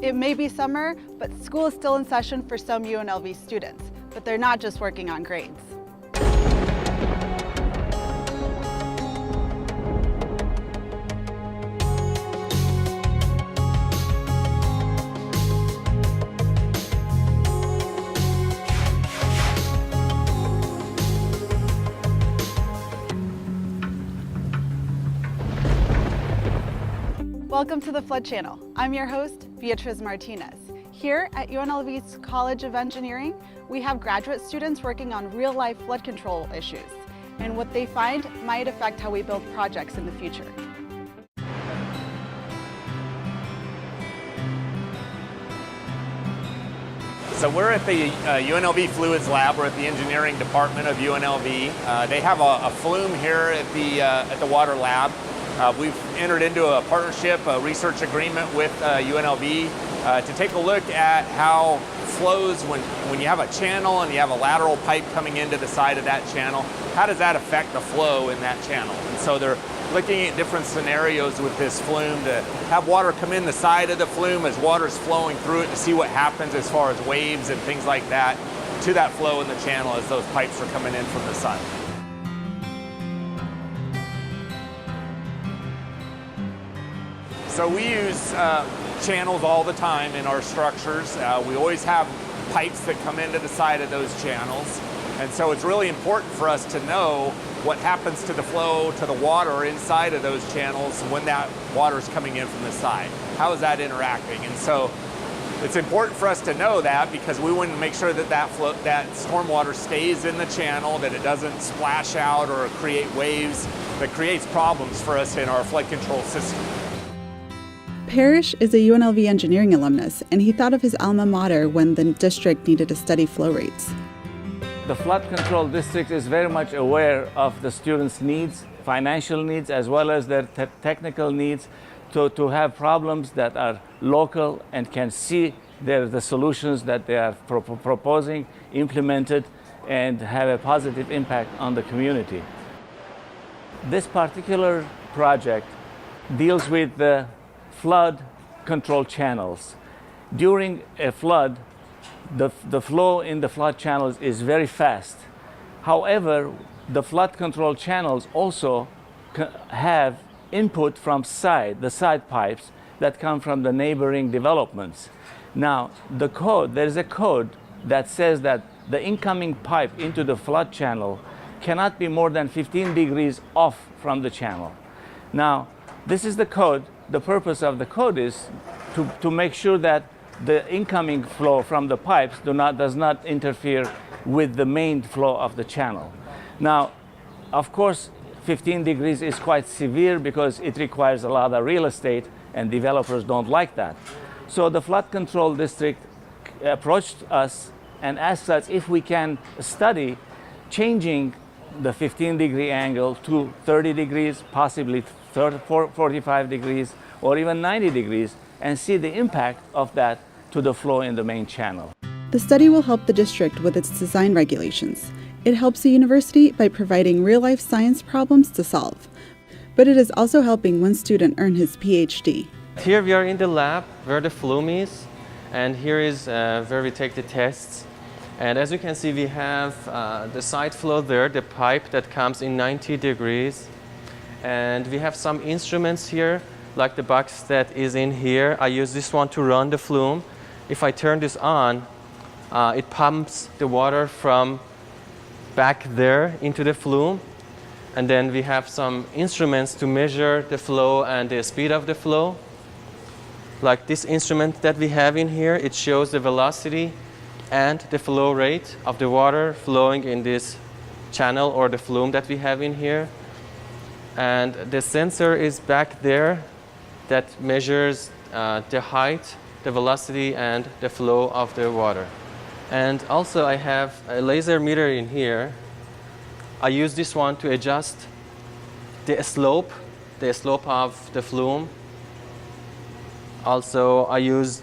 It may be summer, but school is still in session for some UNLV students, but they're not just working on grades. Welcome to the Flood Channel. I'm your host, Beatriz Martinez. Here at UNLV's College of Engineering, we have graduate students working on real-life flood control issues, and what they find might affect how we build projects in the future. So we're at the UNLV Fluids Lab. We're at the engineering department of UNLV. They have a flume here at the water lab. We've entered into a partnership, a research agreement with UNLV to take a look at how flows when you have a channel and you have a lateral pipe coming into the side of that channel. How does that affect the flow in that channel? And so they're looking at different scenarios with this flume to have water come in the side of the flume as water's flowing through it to see what happens as far as waves and things like that to that flow in the channel as those pipes are coming in from the sun. So we use channels all the time in our structures. We always have pipes that come into the side of those channels. And so it's really important for us to know what happens to the flow to the water inside of those channels when that water is coming in from the side. How is that interacting? And so it's important for us to know that because we want to make sure that that stormwater stays in the channel, that it doesn't splash out or create waves that creates problems for us in our flood control system. Parrish is a UNLV engineering alumnus, and he thought of his alma mater when the district needed to study flow rates. The flood control district is very much aware of the students' needs, financial needs, as well as their technical needs to have problems that are local and can see the solutions that they are proposing, implemented, and have a positive impact on the community. This particular project deals with the flood control channels. During a flood, the flow in the flood channels is very fast. However, the flood control channels also have input from the side pipes that come from the neighboring developments. Now, there is a code that says that the incoming pipe into the flood channel cannot be more than 15 degrees off from the channel. Now, this is the code. The purpose of the code is to make sure that the incoming flow from the pipes does not interfere with the main flow of the channel. Now, of course, 15 degrees is quite severe because it requires a lot of real estate and developers don't like that. So the flood control district approached us and asked us if we can study changing the 15-degree angle to 30 degrees, possibly 45 degrees, or even 90 degrees, and see the impact of that to the flow in the main channel. The study will help the district with its design regulations. It helps the university by providing real-life science problems to solve. But it is also helping one student earn his PhD. Here we are in the lab where the flume is, and here is where we take the tests. And as you can see, we have the side flow there, the pipe that comes in 90 degrees. And we have some instruments here, like the box that is in here. I use this one to run the flume. If I turn this on, it pumps the water from back there into the flume. And then we have some instruments to measure the flow and the speed of the flow. Like this instrument that we have in here, it shows the velocity and the flow rate of the water flowing in this channel or the flume that we have in here. And the sensor is back there that measures the height, the velocity, and the flow of the water. And also I have a laser meter in here. I use this one to adjust the slope of the flume. Also, I use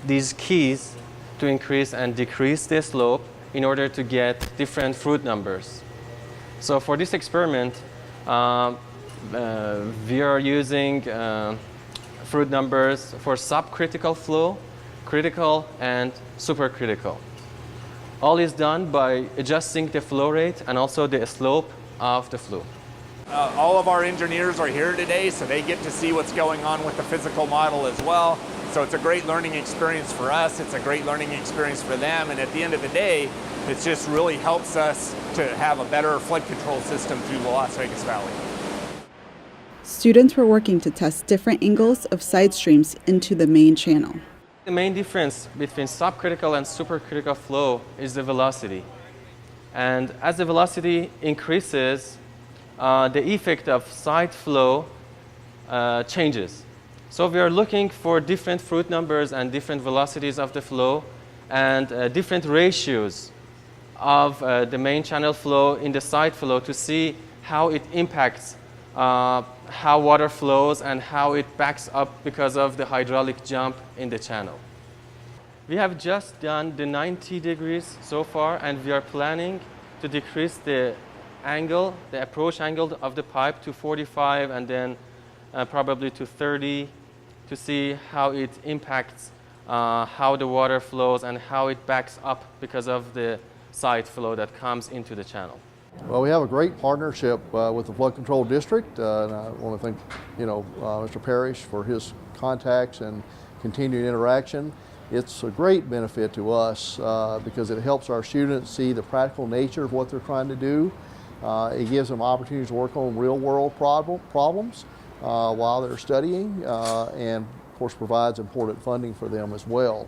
these keys to increase and decrease the slope in order to get different fruit numbers. So for this experiment, we are using fruit numbers for subcritical flow, critical, and supercritical. All is done by adjusting the flow rate and also the slope of the flume. All of our engineers are here today, so they get to see what's going on with the physical model as well. So it's a great learning experience for us, it's a great learning experience for them, and at the end of the day, it just really helps us to have a better flood control system through the Las Vegas Valley. Students were working to test different angles of side streams into the main channel. The main difference between subcritical and supercritical flow is the velocity. And as the velocity increases, the effect of side flow changes. So we are looking for different fruit numbers and different velocities of the flow and different ratios of the main channel flow in the side flow to see how it impacts how water flows and how it backs up because of the hydraulic jump in the channel. We have just done the 90 degrees so far, and we are planning to decrease the angle, the approach angle of the pipe to 45 and then probably to 30 to see how it impacts how the water flows and how it backs up because of the side flow that comes into the channel. Well, we have a great partnership with the Flood Control District, and I want to thank Mr. Parrish for his contacts and continued interaction. It's a great benefit to us because it helps our students see the practical nature of what they're trying to do. It gives them opportunities to work on real-world problems while they're studying, and of course provides important funding for them as well.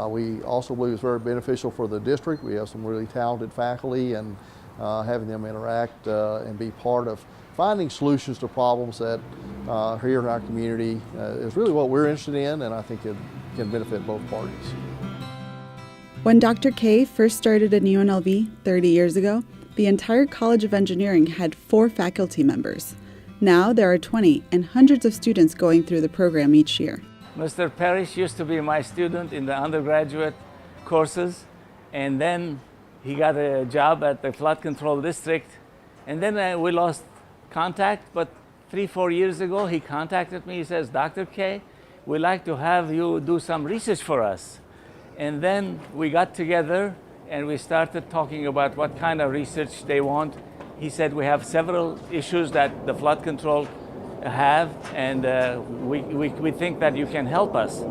We also believe it's very beneficial for the district. We have some really talented faculty, and having them interact and be part of finding solutions to problems that here in our community is really what we're interested in, and I think it can benefit both parties. When Dr. K first started in UNLV 30 years ago, the entire College of Engineering had 4 faculty members. Now there are 20 and hundreds of students going through the program each year. Mr. Parrish used to be my student in the undergraduate courses, and then he got a job at the Flood Control District, and then we lost contact, but 3-4 years ago he contacted me. He says, Dr. K, we'd like to have you do some research for us. And then we got together and we started talking about what kind of research they want. He said we have several issues that the flood control have, and we think that you can help us.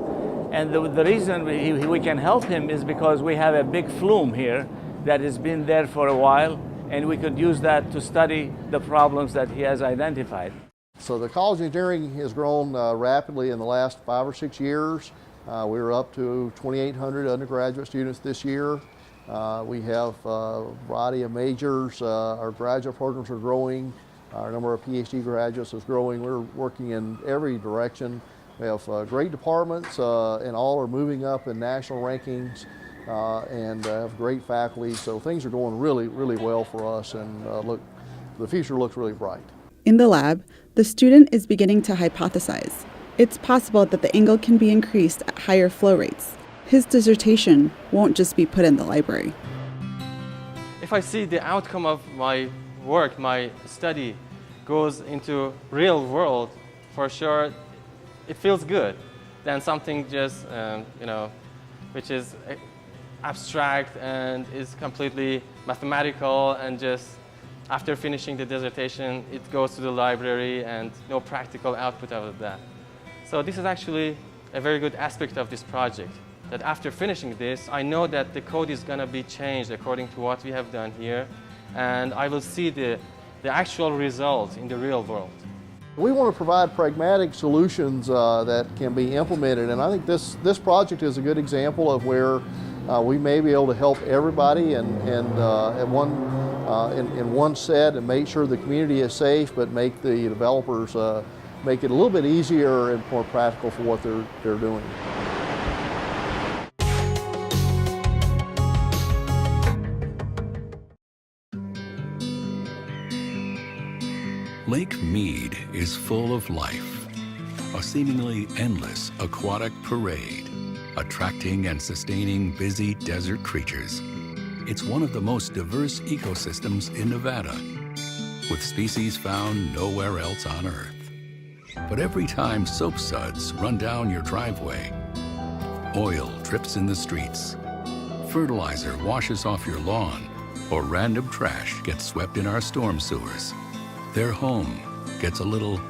And the reason we can help him is because we have a big flume here that has been there for a while, and we could use that to study the problems that he has identified. So the College of Engineering has grown rapidly in the last 5 or 6 years. We're up to 2,800 undergraduate students this year. We have a variety of majors. Our graduate programs are growing. Our number of PhD graduates is growing. We're working in every direction. We have great departments, and all are moving up in national rankings, and have great faculty. So things are going really, really well for us, and the future looks really bright. In the lab, the student is beginning to hypothesize. It's possible that the angle can be increased at higher flow rates. His dissertation won't just be put in the library. If I see the outcome of my work, my study goes into real world, for sure it feels good than something just, which is abstract and is completely mathematical, and just after finishing the dissertation, it goes to the library and no practical output out of that. So this is actually a very good aspect of this project, that after finishing this, I know that the code is going to be changed according to what we have done here, and I will see the actual result in the real world. We want to provide pragmatic solutions that can be implemented, and I think this project is a good example of where we may be able to help everybody in one set and make sure the community is safe, but make the developers make it a little bit easier and more practical for what they're doing. Lake Mead is full of life, a seemingly endless aquatic parade, attracting and sustaining busy desert creatures. It's one of the most diverse ecosystems in Nevada, with species found nowhere else on Earth. But every time soap suds run down your driveway, oil drips in the streets, fertilizer washes off your lawn, or random trash gets swept in our storm sewers, their home gets a little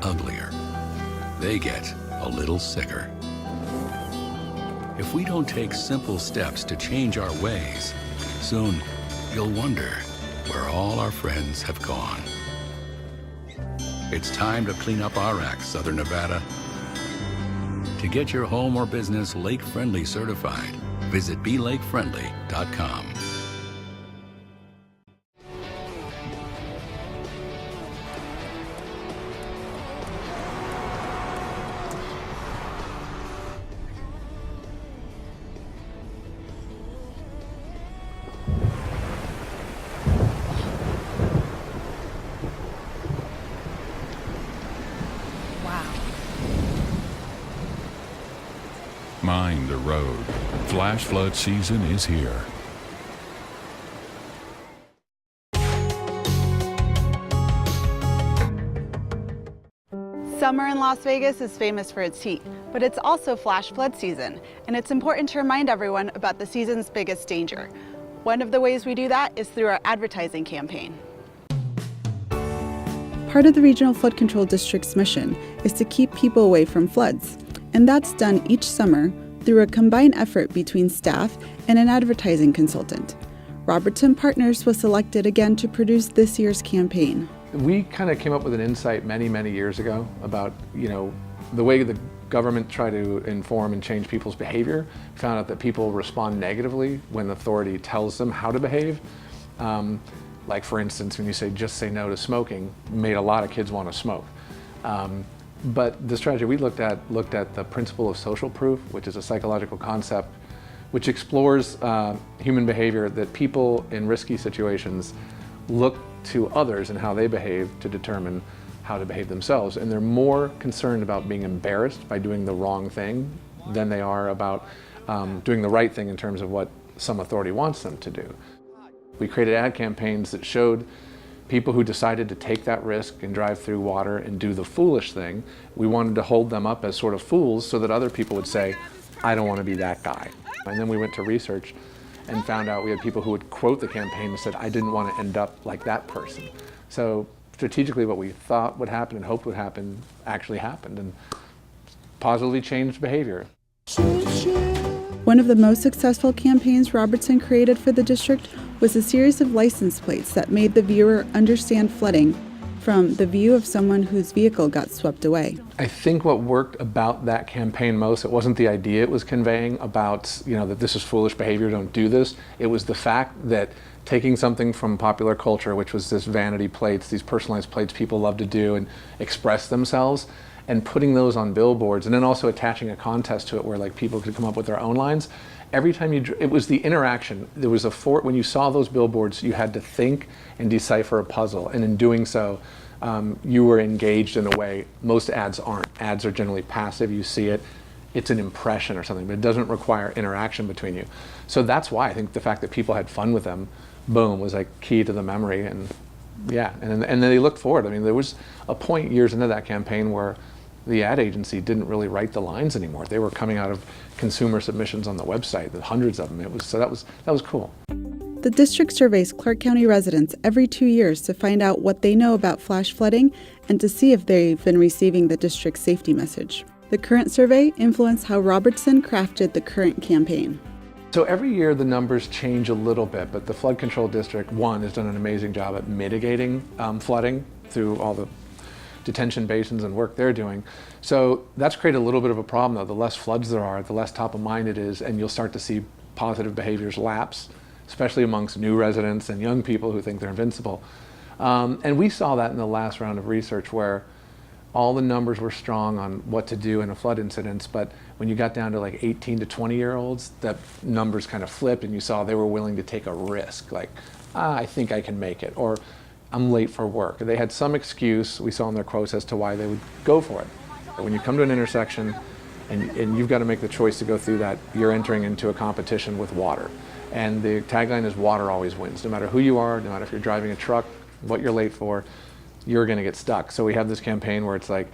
uglier. They get a little sicker. If we don't take simple steps to change our ways, soon you'll wonder where all our friends have gone. It's time to clean up our act, Southern Nevada. To get your home or business lake-friendly certified, visit belakefriendly.com. Mind the road. Flash flood season is here. Summer in Las Vegas is famous for its heat, but it's also flash flood season, and it's important to remind everyone about the season's biggest danger. One of the ways we do that is through our advertising campaign. Part of the Regional Flood Control District's mission is to keep people away from floods, and that's done each summer through a combined effort between staff and an advertising consultant. Robertson Partners was selected again to produce this year's campaign. We kind of came up with an insight many years ago about, the way the government tried to inform and change people's behavior. Found out that people respond negatively when authority tells them how to behave. Like for instance, when you say just say no to smoking, made a lot of kids want to smoke. But the strategy we looked at the principle of social proof, which is a psychological concept which explores human behavior, that people in risky situations look to others and how they behave to determine how to behave themselves. And they're more concerned about being embarrassed by doing the wrong thing than they are about doing the right thing in terms of what some authority wants them to do. We created ad campaigns that showed people who decided to take that risk and drive through water and do the foolish thing. We wanted to hold them up as sort of fools so that other people would say, I don't want to be that guy. And then we went to research and found out we had people who would quote the campaign and said, I didn't want to end up like that person. So strategically what we thought would happen and hoped would happen actually happened and positively changed behavior. One of the most successful campaigns Robertson created for the district was a series of license plates that made the viewer understand flooding from the view of someone whose vehicle got swept away. I think what worked about that campaign most, it wasn't the idea it was conveying about, that this is foolish behavior, don't do this. It was the fact that taking something from popular culture, which was this vanity plates, these personalized plates people love to do and express themselves, and putting those on billboards, and then also attaching a contest to it where like people could come up with their own lines. Every time it was the interaction. There was when you saw those billboards, you had to think and decipher a puzzle, and in doing so, you were engaged in a way most ads aren't. Ads are generally passive. You see it, it's an impression or something, but it doesn't require interaction between you. So that's why I think the fact that people had fun with them, boom, was like key to the memory. And yeah, and then they looked forward. I mean, there was a point years into that campaign where the ad agency didn't really write the lines anymore. They were coming out of consumer submissions on the website, hundreds of them. So that was cool. The district surveys Clark County residents every 2 years to find out what they know about flash flooding and to see if they've been receiving the district's safety message. The current survey influenced how Robertson crafted the current campaign. So every year the numbers change a little bit, but the Flood Control District, has done an amazing job at mitigating flooding through all the detention basins and work they're doing. So that's created a little bit of a problem though. The less floods there are, the less top of mind it is, and you'll start to see positive behaviors lapse, especially amongst new residents and young people who think they're invincible. And we saw that in the last round of research where all the numbers were strong on what to do in a flood incident, but when you got down to like 18 to 20-year-olds, the numbers kind of flipped and you saw they were willing to take a risk, like, I think I can make it, or I'm late for work. They had some excuse, we saw in their quotes, as to why they would go for it. But when you come to an intersection and you've got to make the choice to go through that, you're entering into a competition with water. And the tagline is water always wins. No matter who you are, no matter if you're driving a truck, what you're late for, you're going to get stuck. So we have this campaign where it's like,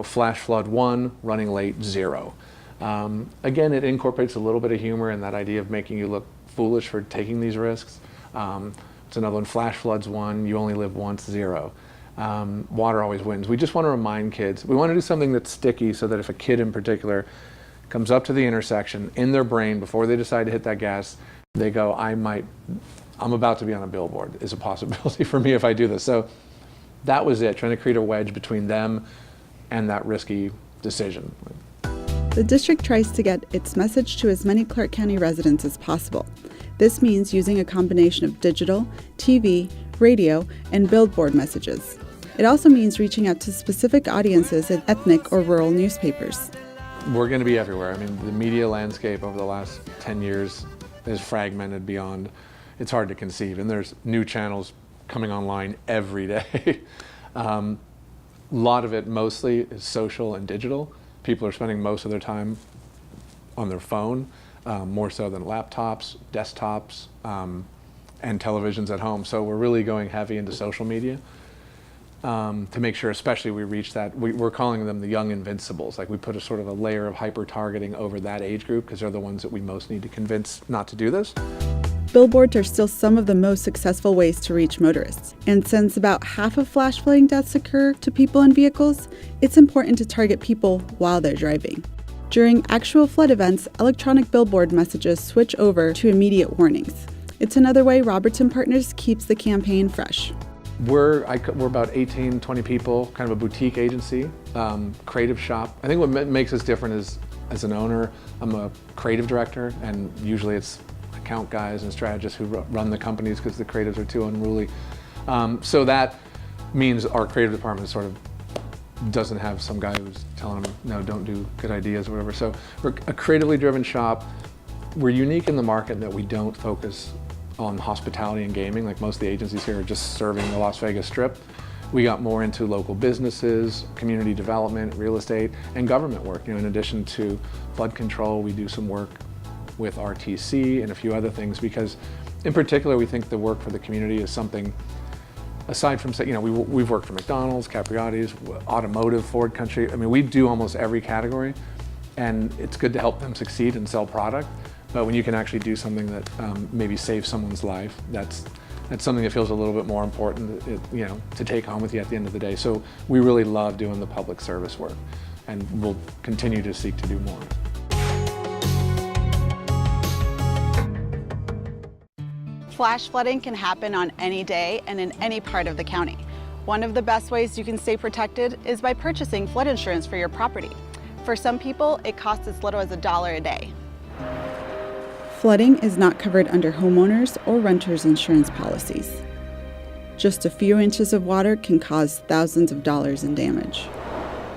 flash flood 1, running late 0. Again, it incorporates a little bit of humor in that idea of making you look foolish for taking these risks. It's another one, flash floods 1, you only live once 0. Water always wins. We just want to remind kids, we want to do something that's sticky so that if a kid in particular comes up to the intersection, in their brain, before they decide to hit that gas, they go, I'm about to be on a billboard, is a possibility for me if I do this. So that was it, trying to create a wedge between them and that risky decision. The district tries to get its message to as many Clark County residents as possible. This means using a combination of digital, TV, radio, and billboard messages. It also means reaching out to specific audiences in ethnic or rural newspapers. We're going to be everywhere. I mean, the media landscape over the last 10 years is fragmented beyond, it's hard to conceive. And there's new channels coming online every day. A lot of it mostly is social and digital. People are spending most of their time on their phone, more so than laptops, desktops, and televisions at home. So we're really going heavy into social media to make sure, especially we reach that. We're calling them the young invincibles. Like we put a sort of a layer of hyper-targeting over that age group because they're the ones that we most need to convince not to do this. Billboards are still some of the most successful ways to reach motorists. And since about half of flash flooding deaths occur to people in vehicles, it's important to target people while they're driving. During actual flood events, electronic billboard messages switch over to immediate warnings. It's another way Robertson Partners keeps the campaign fresh. We're about 18, 20 people, kind of a boutique agency, creative shop. I think what makes us different is, as an owner, I'm a creative director, and usually it's account guys and strategists who run the companies because the creatives are too unruly. So that means our creative department sort of doesn't have some guy who's telling them, no, don't do good ideas or whatever. So we're a creatively driven shop. We're unique in the market that we don't focus on hospitality and gaming. Like most of the agencies here are just serving the Las Vegas Strip. We got more into local businesses, community development, real estate, and government work. In addition to flood control, we do some work with RTC and a few other things because, in particular, we think the work for the community is something, aside from, we've worked for McDonald's, Capriotti's, automotive, Ford Country. I mean, we do almost every category, and it's good to help them succeed and sell product. But when you can actually do something that maybe saves someone's life, that's something that feels a little bit more important, to take home with you at the end of the day. So we really love doing the public service work, and we'll continue to seek to do more. Flash flooding can happen on any day and in any part of the county. One of the best ways you can stay protected is by purchasing flood insurance for your property. For some people, it costs as little as $1 a day. Flooding is not covered under homeowners or renters insurance policies. Just a few inches of water can cause thousands of dollars in damage.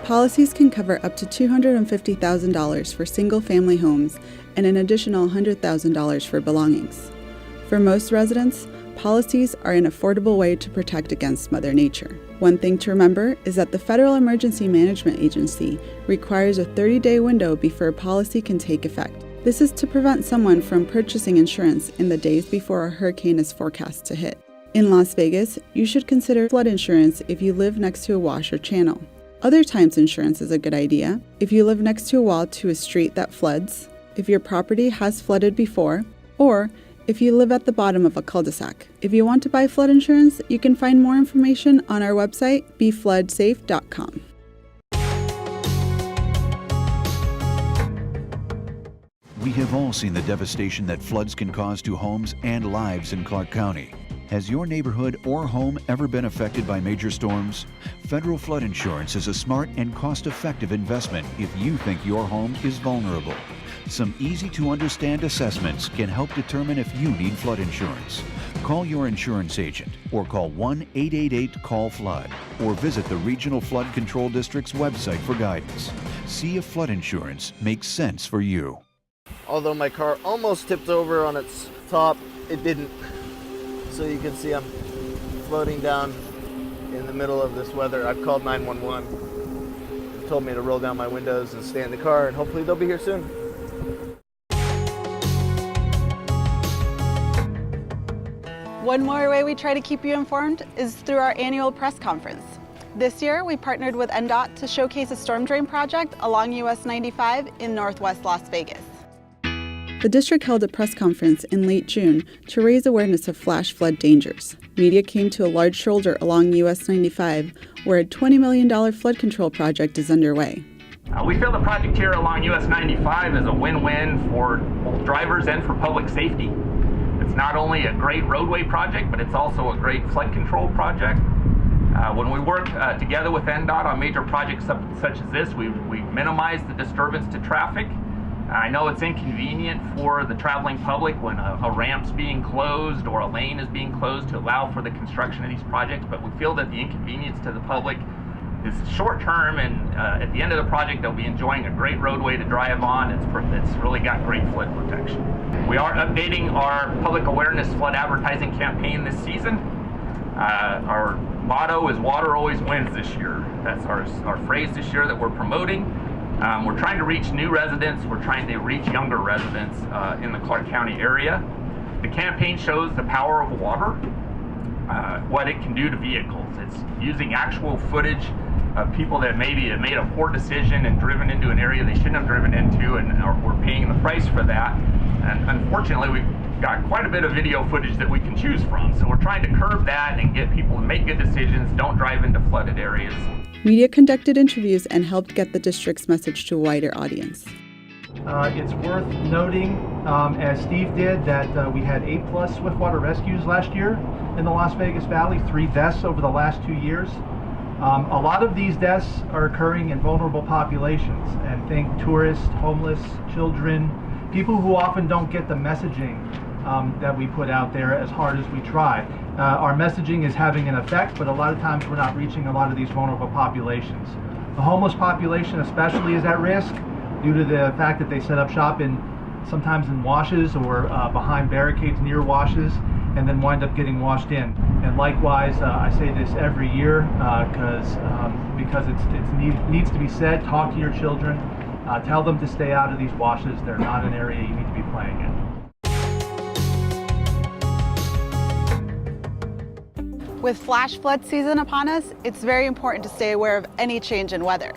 Policies can cover up to $250,000 for single-family homes and an additional $100,000 for belongings. For most residents, policies are an affordable way to protect against Mother Nature. One thing to remember is that the Federal Emergency Management Agency requires a 30-day window before a policy can take effect. This is to prevent someone from purchasing insurance in the days before a hurricane is forecast to hit. In Las Vegas, you should consider flood insurance if you live next to a wash or channel. Other times insurance is a good idea if you live next to a wall to a street that floods, if your property has flooded before, or if you live at the bottom of a cul-de-sac. If you want to buy flood insurance, you can find more information on our website, befloodsafe.com. We have all seen the devastation that floods can cause to homes and lives in Clark County. Has your neighborhood or home ever been affected by major storms? Federal flood insurance is a smart and cost-effective investment if you think your home is vulnerable. Some easy-to-understand assessments can help determine if you need flood insurance. Call your insurance agent or call 1-888-CALL-FLOOD or visit the Regional Flood Control District's website for guidance. See if flood insurance makes sense for you. Although my car almost tipped over on its top, it didn't. So you can see I'm floating down in the middle of this weather. I've called 911. They told me to roll down my windows and stay in the car, and hopefully they'll be here soon. One more way we try to keep you informed is through our annual press conference. This year, we partnered with NDOT to showcase a storm drain project along US 95 in Northwest Las Vegas. The district held a press conference in late June to raise awareness of flash flood dangers. Media came to a large shoulder along US 95, where a $20 million flood control project is underway. We feel the project here along US 95 is a win-win for both drivers and for public safety. It's not only a great roadway project, but it's also a great flood control project. When we work together with NDOT on major projects such as this, we minimize the disturbance to traffic. I know it's inconvenient for the traveling public when a ramp's being closed or a lane is being closed to allow for the construction of these projects, but we feel that the inconvenience to the public is short term, and at the end of the project they'll be enjoying a great roadway to drive on. It's really got great flood protection. We are updating our public awareness flood advertising campaign this season. Our motto is "Water always wins" this year. That's our phrase this year that we're promoting. We're trying to reach new residents. We're trying to reach younger residents in the Clark County area. The campaign shows the power of water, what it can do to vehicles. It's using actual footage of people that maybe have made a poor decision and driven into an area they shouldn't have driven into, and we're paying the price for that. And unfortunately, we've got quite a bit of video footage that we can choose from. So we're trying to curb that and get people to make good decisions, don't drive into flooded areas. Media conducted interviews and helped get the district's message to a wider audience. It's worth noting, as Steve did, that we had 8+ swiftwater rescues last year in the Las Vegas Valley, 3 deaths over the last 2 years. A lot of these deaths are occurring in vulnerable populations, and think tourists, homeless, children, people who often don't get the messaging that we put out there as hard as we try. Our messaging is having an effect, but a lot of times we're not reaching a lot of these vulnerable populations. The homeless population especially is at risk due to the fact that they set up shop sometimes in washes or behind barricades near washes, and then wind up getting washed in. And likewise, I say this every year because it needs to be said. Talk to your children. Tell them to stay out of these washes. They're not an area you need to be playing in. With flash flood season upon us, it's very important to stay aware of any change in weather.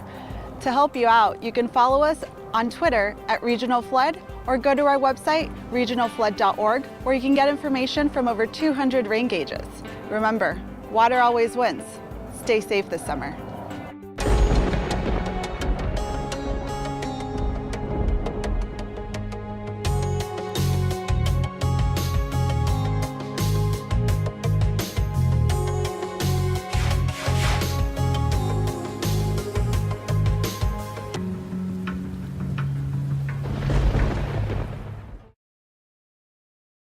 To help you out, you can follow us on Twitter at Regional Flood, or go to our website, regionalflood.org, where you can get information from over 200 rain gauges. Remember, water always wins. Stay safe this summer.